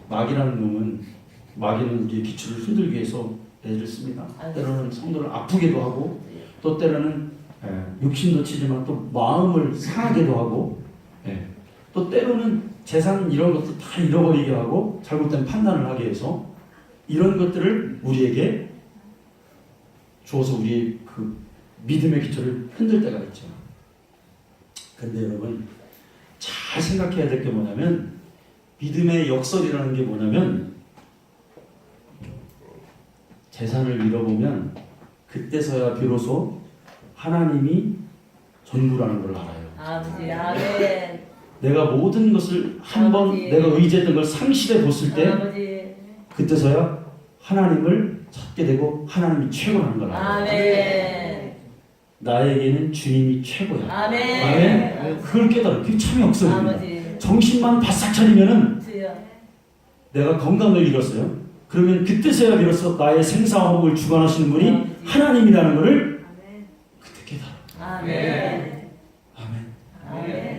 마귀는 우리의 기초를 흔들기 위해서 애를 씁니다. 때로는 성도를 아프게도 하고 또 때로는 육신도 치지만 또 마음을 상하게도 하고 또 때로는 재산 이런 것도 다 잃어버리게 하고 잘못된 판단을 하게 해서 이런 것들을 우리에게 주어서 우리의 그 믿음의 기초를 흔들 때가 있죠. 근데 여러분 잘 생각해야 될 게 뭐냐면 믿음의 역설이라는 게 뭐냐면 재산을 잃어보면 그때서야 비로소 하나님이 전부라는 걸 알아요. 내가 모든 것을 한번 내가 의지했던 걸 상실해 봤을 때 그때서야 하나님을 찾게 되고 하나님이 최고라는 걸 알아요. 나에게는 주님이 최고야. 아멘. 그걸 깨달아. 그게 참 역설입니다. 정신만 바싹 차리면은 내가 건강을 잃었어요. 그러면 그때서야 비로소 나의 생사화복을 주관하시는 분이 하나님이라는 것을 그때 깨달아. 아멘.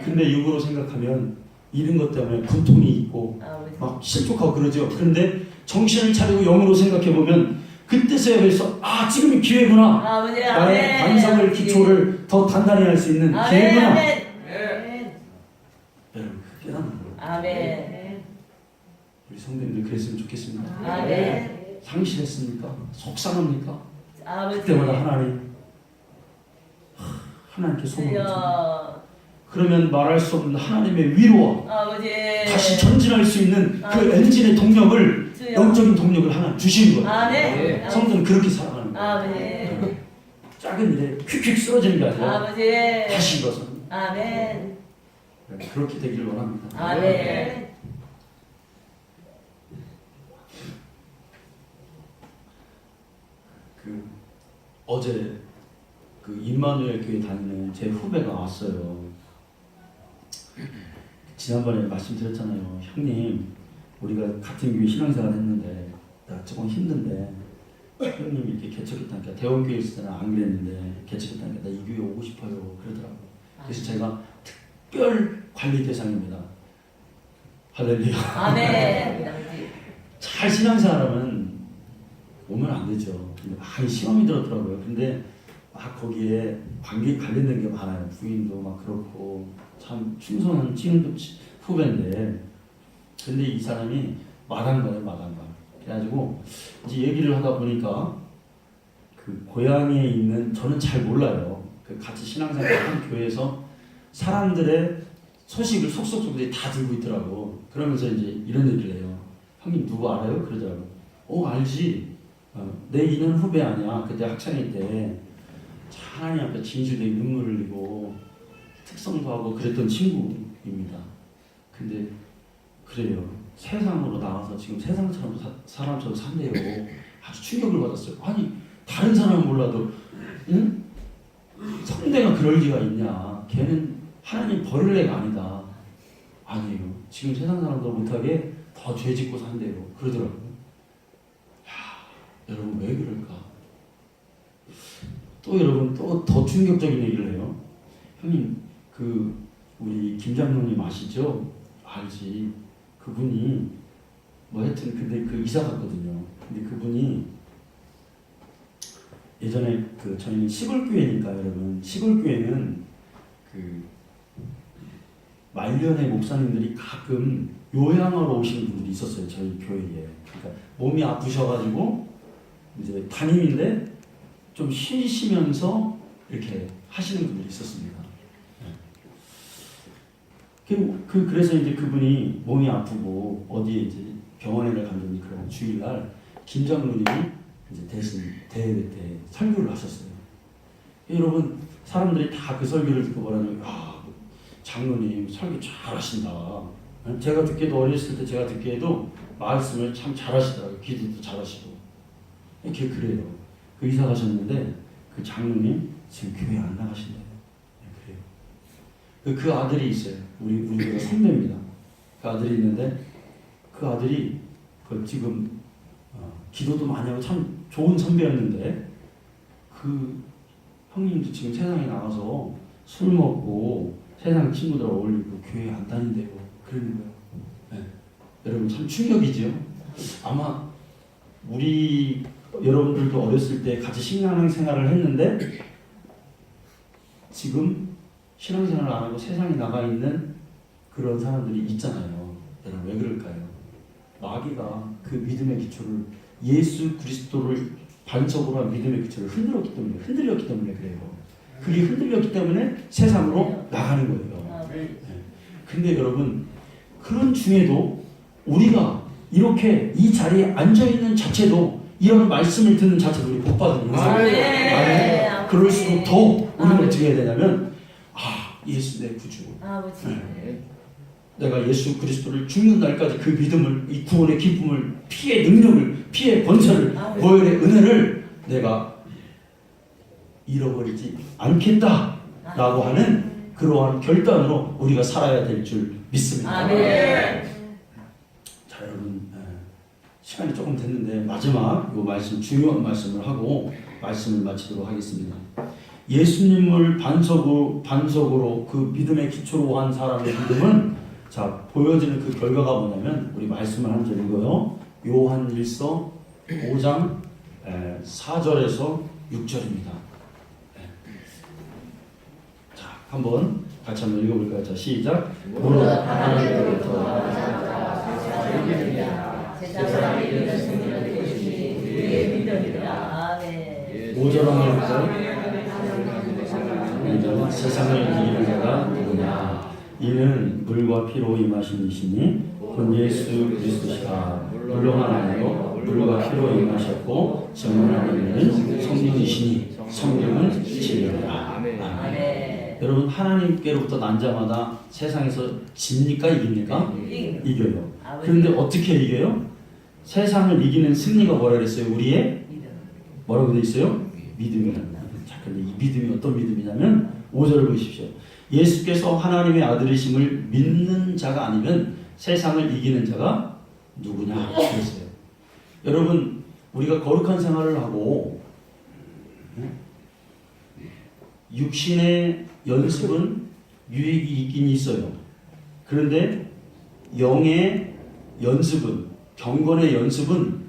근데 육으로 생각하면 이런 것 때문에 고통이 있고 아버지. 막 실족하고 그러죠. 그런데 정신을 차리고 영으로 생각해 보면 그때서야 그래서 아 지금이 기회구나. 아버지. 나의 아멘. 반성을 아버지. 기초를 더 단단히 할 수 있는 아멘. 기회구나. 아멘. 여러분 그 깨닫는 거예요. 아멘. 우리 성도님들 그랬으면 좋겠습니다. 아멘. 상실했습니까? 속상합니까? 아버지. 그때마다 하나님께 소망을 쳐. 주여. 그러면 말할 수 없는 하나님의 위로와 아버지. 다시 전진할 수 있는 그 아멘. 엔진의 동력을 주여. 영적인 동력을 하나 주신 거예요. 아멘. 성도는 그렇게 살아가는 거예요. 아멘. 작은 일에 휙휙 쓰러지는 게 아니라 아버지. 다시 일어서 아멘. 그렇게 되기를 원합니다. 아멘. 그 어제 그 임마누엘 교회 다니는 제 후배가 왔어요. 지난번에 말씀드렸잖아요. 형님, 우리가 같은 교회 신앙생활 했는데 나 조금 힘든데 형님 이렇게 개척했다니까 대원교회 있을 때는 안 그랬는데 개척했다니까 나 이 교회 오고 싶어요. 그러더라고요. 그래서 제가 특별 관리 대상입니다. 할렐루야. 아멘. 아버지. 잘 신앙생활하면 오면 안 되죠. 근데 많이 시험이 들었더라고요. 근데 막 거기에 관련된 게 많아요. 부인도 막 그렇고 참 충성한 친구 후배인데 근데 이 사람이 마당가예요. 마당가. 그래가지고 이제 얘기를 하다 보니까 그 고향에 있는 저는 잘 몰라요. 그 같이 신앙생활한 교회에서 사람들의 소식을 속속들이 다 들고 있더라고. 그러면서 이제 이런 얘기를 해요. 형님 누구 알아요? 그러더라고. 알지. 내 인연 후배 아니야. 그때 학생일 때 하나님 앞에 진실되게 눈물을 흘리고 특성도 하고 그랬던 친구입니다. 근데 그래요. 세상으로 나와서 지금 세상처럼 사람처럼 산대요. 아주 충격을 받았어요. 아니 다른 사람은 몰라도 응? 성대가 그럴 리가 있냐. 걔는 하나님 버릴 애가 아니다. 아니에요. 지금 세상 사람들 못하게 더 죄 짓고 산대요. 그러더라고요. 여러분 왜 그럴까? 또 여러분 또 더 충격적인 얘기를 해요. 형님 그 우리 김 장로님 아시죠? 알지. 그분이 뭐 하여튼 근데 그 이사 갔거든요. 근데 그분이 예전에 그 저희는 시골 교회니까 여러분 시골 교회는 그 말년에 목사님들이 가끔 요양하러 오시는 분들이 있었어요. 저희 교회에. 그러니까 몸이 아프셔가지고 이제 담임인데 좀 쉬시면서 이렇게 하시는 분들이 있었습니다. 그래서 이제 그분이 몸이 아프고 어디에 이제 병원에 갔더니 그런 주일날 김 장로님이 이제 대신 대회 때 설교를 하셨어요. 여러분 사람들이 다 그 설교를 듣고 뭐라냐면 장로님 설교 잘하신다. 제가 듣기에도 어렸을 때 제가 듣기에도 말씀을 참 잘하시더라고요. 기도도 잘하시고 이렇게 그래요. 그 이사 가셨는데 그 장로님 지금 교회 안 나가신대요. 그래요. 그 아들이 있어요. 우리가 선배입니다. 그 아들이 있는데 그 아들이 그 지금 기도도 많이 하고 참 좋은 선배였는데 그 형님도 지금 세상에 나가서 술 먹고 세상 친구들 어울리고 교회 안 다닌대요. 그러는 거예요. 네. 여러분 참 충격이죠. 아마 우리 여러분들도 어렸을 때 같이 신앙생활을 했는데 지금 신앙생활을 안 하고 세상에 나가 있는 그런 사람들이 있잖아요. 여러분 왜 그럴까요? 마귀가 그 믿음의 기초를 예수 그리스도를 반석으로 한 믿음의 기초를 흔들렸기 때문에 그래요. 그게 흔들렸기 때문에 세상으로 나가는 거예요. 네. 근데 여러분 그런 중에도 우리가 이렇게 이 자리에 앉아 있는 자체도 이런 말씀을 듣는 자체도 우리 복 받은 인생. 그럴수록 더 우리는 어떻게 해야 되냐면 예수 내 구주. 내가 예수 그리스도를 죽는 날까지 그 믿음을 이 구원의 기쁨을 피의 능력을 피의 권세를 보혈의 은혜를 내가 잃어버리지 않겠다라고 하는 그러한 결단으로 우리가 살아야 될 줄 믿습니다. 자 여러분 시간이 조금 됐는데 마지막 이 말씀 중요한 말씀을 하고 말씀을 마치도록 하겠습니다. 예수님을 반석으로 그 믿음의 기초로 한 사람의 믿음은 자, 보여지는 그 결과가 뭐냐면 우리 말씀을 한 절 읽어요. 요한 1서 5장 4절에서 6절입니다. 자, 한번 같이 한번 읽어볼까요? 자, 시작. 무릇 하나님으로부터 세상을 이기는 승리를 주시니 우리의 믿음이라. 아멘. 5절 한번 볼까요? 세상을 이기는 자가 누구냐? 이는 물과 피로 임하신 이시니 곧 예수 그리스도시라. 물로만 아니요 물과 피로 임하셨고 증언하는 성령이시니 성령은 진리라. 아멘. 여러분, 하나님께로부터 난 자마다 세상에서 집니까 이깁니까? 이겨요. 그런데 어떻게 이겨요? 세상을 이기는 승리가 뭐라 그랬어요? 우리의 뭐라고 돼 있어요? 믿음이라는. 자, 근데 이 믿음이 어떤 믿음이냐면 5절을 보십시오. 예수께서 하나님의 아들이심을 믿는 자가 아니면 세상을 이기는 자가 누구냐 그랬어요. 여러분, 우리가 거룩한 생활을 하고 육신의 연습은 유익이 있긴 있어요. 그런데 영의 연습은, 경건의 연습은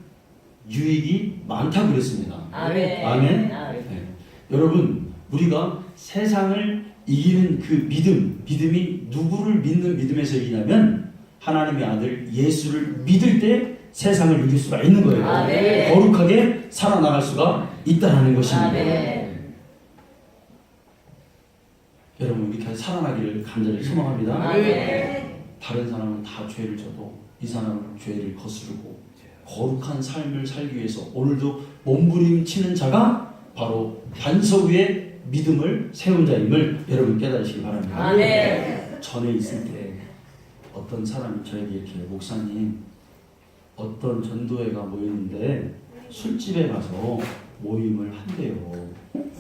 유익이 많다고 그랬습니다. 아멘. 아멘. 아멘. 여러분, 우리가 세상을 이기는 그 믿음이 누구를 믿는 믿음에서 이기냐면 하나님의 아들 예수를 믿을 때 세상을 이길 수가 있는 거예요. 아멘. 거룩하게 살아나갈 수가 있다는 것입니다. 아멘. 여러분, 이렇게 살아나기를 간절히 소망합니다. 아멘. 다른 사람은 다 죄를 져도 이 사람은 죄를 거스르고 거룩한 삶을 살기 위해서 오늘도 몸부림치는 자가 바로 반석 위에 믿음을 세운 자임을 여러분 깨달으시기 바랍니다. 아멘. 전에 있을 때 어떤 사람이 저에게 이렇게 목사님 어떤 전도회가 모였는데 술집에 가서 모임을 한대요.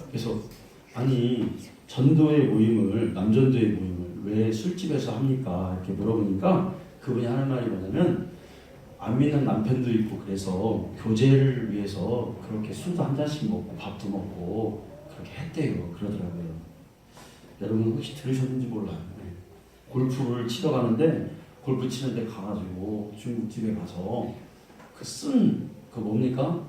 그래서 아니 전도회 모임을 남전도회 모임을 왜 술집에서 합니까? 이렇게 물어보니까 그분이 하는 말이 뭐냐면 안 믿는 남편도 있고 그래서 교제를 위해서 그렇게 술도 한 잔씩 먹고 밥도 먹고 그렇게 했대요. 그러더라고요. 여러분 혹시 들으셨는지 몰라요. 골프를 치러 가는데 골프 치는 데 가가지고 중국집에 가서 그 뭡니까?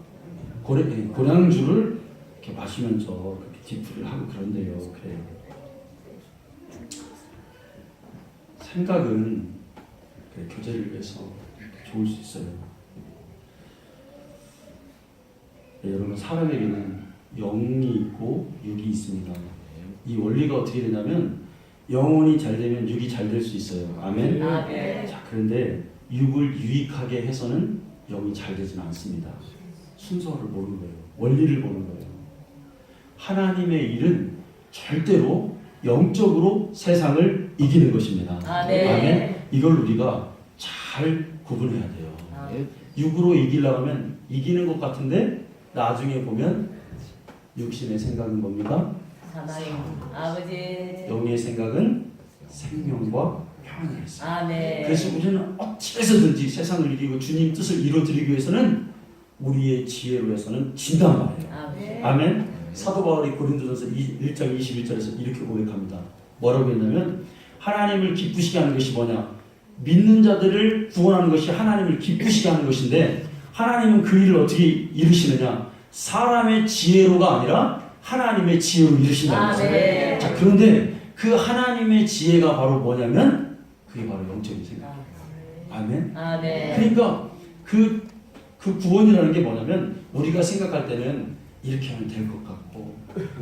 고량주를 이렇게 마시면서 그렇게 디프를 하고 그런데요. 그래요. 생각은 교제를 위해서 좋을 수 있어요. 네, 여러분 사람에게는 영이 있고 육이 있습니다. 이 원리가 어떻게 되냐면 영혼이 잘 되면 육이 잘 될 수 있어요. 아멘. 아멘. 자, 그런데 육을 유익하게 해서는 영이 잘 되지는 않습니다. 순서를 모르는 거예요. 원리를 모르는 거예요. 하나님의 일은 절대로 영적으로 세상을 이기는 것입니다. 아멘. 이걸 우리가 잘 구분해야 돼요. 아멘. 육으로 이기려고 하면 이기는 것 같은데 나중에 보면 육신의 생각은 뭡니까? 하나님 아버지. 영의 생각은 생명과 평안을 했어요. 아멘. 그래서 우리는 어찌 해서든지 세상을 이기고 주님 뜻을 이루어드리기 위해서는 우리의 지혜로 해서는 진단 말이에요. 아멘. 아멘. 사도 바울이 고린도전서 1장 21절에서 이렇게 고백합니다. 뭐라고 했냐면 하나님을 기쁘시게 하는 것이 뭐냐? 믿는 자들을 구원하는 것이 하나님을 기쁘시게 하는 것인데 하나님은 그 일을 어떻게 이루시느냐? 사람의 지혜로가 아니라 하나님의 지혜로 이루신다는 거예요. 자, 그런데 그 하나님의 지혜가 바로 뭐냐면 그게 바로 영적인 생각이에요. 아멘. 아멘. 그러니까 그 구원이라는 게 뭐냐면 우리가 생각할 때는 이렇게 하면 될 것 같고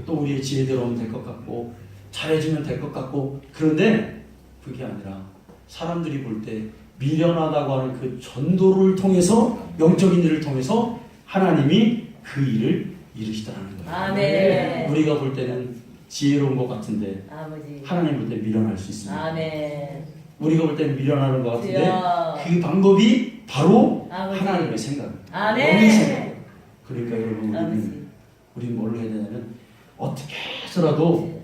또 우리의 지혜대로 하면 될 것 같고 잘해주면 될 것 같고 그런데 그게 아니라 사람들이 볼 때 미련하다고 하는 그 전도를 통해서 영적인 일을 통해서 하나님이 그 일을 이루시다는 거예요. 아멘. 우리가 볼 때는 지혜로운 것 같은데 아버지. 하나님 볼 때 미련할 수 있습니다. 아멘. 우리가 볼 때는 미련하는 것 같은데 주여. 그 방법이 바로 아버지. 하나님의 생각. 아멘. 영의 생각. 그러니까 여러분 아버지. 우리는 뭘 해야 되냐면 어떻게 해서라도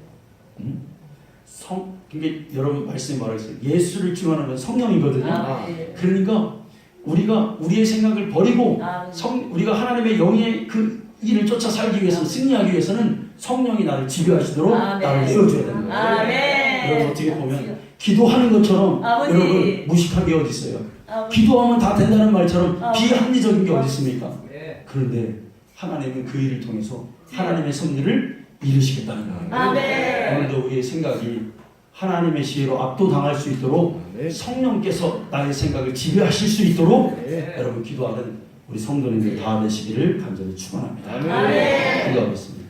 그게 여러분 말씀이 말하겠어요. 예수를 증언하는 건 성령이거든요. 아버지. 그러니까 우리가 우리의 생각을 버리고 아버지. 우리가 하나님의 영의 그 일을 쫓아 살기 위해서 승리하기 위해서는 성령이 나를 지배하시도록 아멘. 나를 이어줘야 되는 거예요. 아멘. 여러분 어떻게 보면 기도하는 것처럼 아버지. 여러분 무식한 게 어디 있어요? 아버지. 기도하면 다 된다는 말처럼 아버지. 비합리적인 게 어디 있습니까? 예. 그런데 하나님은 그 일을 통해서 하나님의 섭리를 이루시겠다는 거예요. 아멘. 오늘도 우리의 생각이 하나님의 지혜로 압도당할 수 있도록 성령께서 나의 생각을 지배하실 수 있도록 여러분 기도하는 우리 성도님들 다 되시기를 간절히 축원합니다. 아멘. 기도하겠습니다.